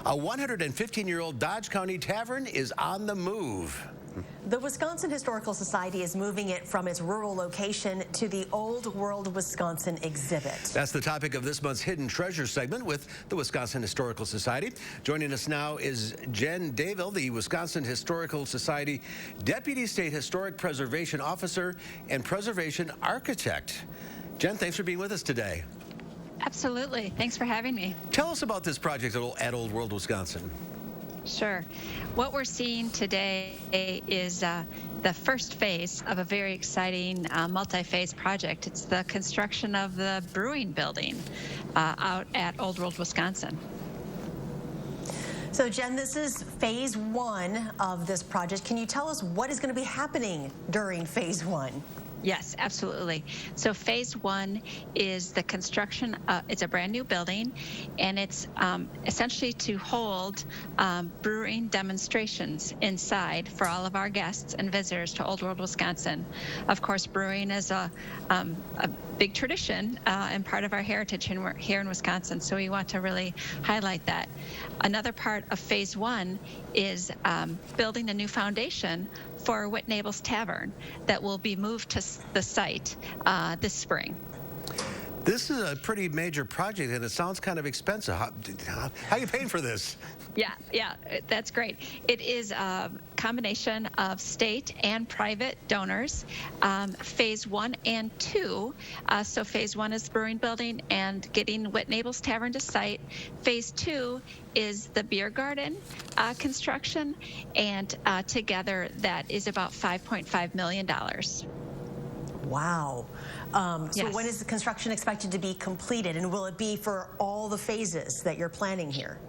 A 115-year-old Dodge County Tavern is on the move. The Wisconsin Historical Society is moving it from its rural location to the Old World Wisconsin exhibit. That's the topic of this month's Hidden Treasure segment with the Wisconsin Historical Society. Joining us now is Jen Dayvil, the Wisconsin Historical Society Deputy State Historic Preservation Officer and Preservation Architect. Jen, thanks for being with us today. Absolutely. Thanks for having me. Tell us about this project at Old World Wisconsin. Sure. What we're seeing today is the first phase of a very exciting multi-phase project. It's the construction of the brewing building out at Old World, Wisconsin. So, Jen, this is phase one of this project. Can you tell us what is going to be happening during phase one? Yes, absolutely. So phase one is the construction. It's a brand new building, and it's essentially to hold brewing demonstrations inside for all of our guests and visitors to Old World, Wisconsin. Of course, brewing is a big tradition and part of our heritage here in Wisconsin, so we want to really highlight that. Another part of phase one is building a new foundation for Naples Tavern that will be moved to the site this spring. This is a pretty major project, and it sounds kind of expensive. How are you paying for this? Yeah, that's great. It is a combination of state and private donors. Phase one and two. So phase one is the brewing building and getting Naples Tavern to site. Phase two is the beer garden construction, and together that is about $5.5 million. Wow. So Yes. when is the construction expected to be completed, and will it be for all the phases that you're planning here?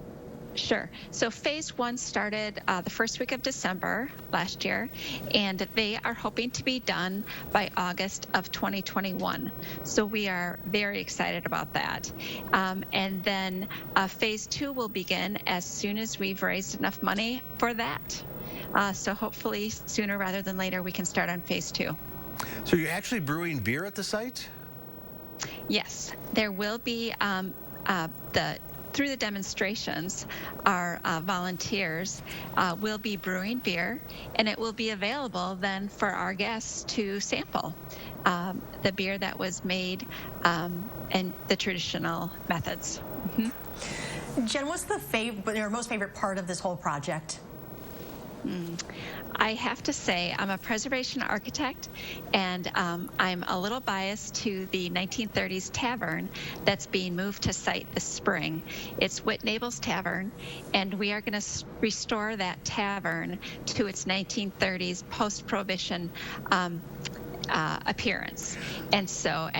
Sure. So phase one started the first week of December last year, and they are hoping to be done by August of 2021. So we are very excited about that. And then phase two will begin as soon as we've raised enough money for that. So hopefully sooner rather than later we can start on phase two. So you're actually brewing beer at the site? Yes, there will be through the demonstrations, our volunteers will be brewing beer, and it will be available then for our guests to sample the beer that was made and the traditional methods. Mm-hmm. Jen, what's your most favorite part of this whole project? I have to say I'm a preservation architect, and I'm a little biased to the 1930s tavern that's being moved to site this spring. It's Naples Tavern, and we are going to restore that tavern to its 1930s post-prohibition appearance, and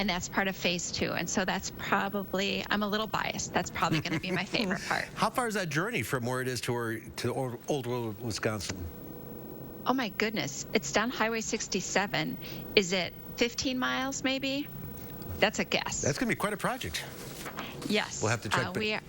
that's part of phase two, and so that's probably, I'm a little biased, that's probably going to be my favorite part. How far is that journey from where it is to Old World, Wisconsin? Oh my goodness, it's down Highway 67. Is it 15 miles maybe? That's a guess. That's going to be quite a project. Yes. We'll have to check.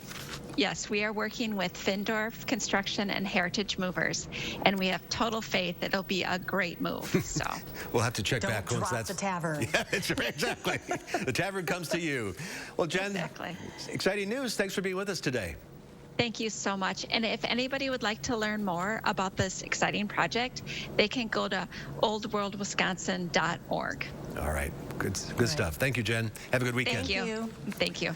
Yes, we are working with Findorf Construction and Heritage Movers, and we have total faith that it'll be a great move. So we'll have to check Don't back drop once that's the tavern. Yeah, exactly. The tavern comes to you. Well, Jen, exactly. Exciting news. Thanks for being with us today. Thank you so much. And if anybody would like to learn more about this exciting project, they can go to oldworldwisconsin.org. All right. Good stuff. Thank you, Jen. Have a good weekend. Thank you. Thank you.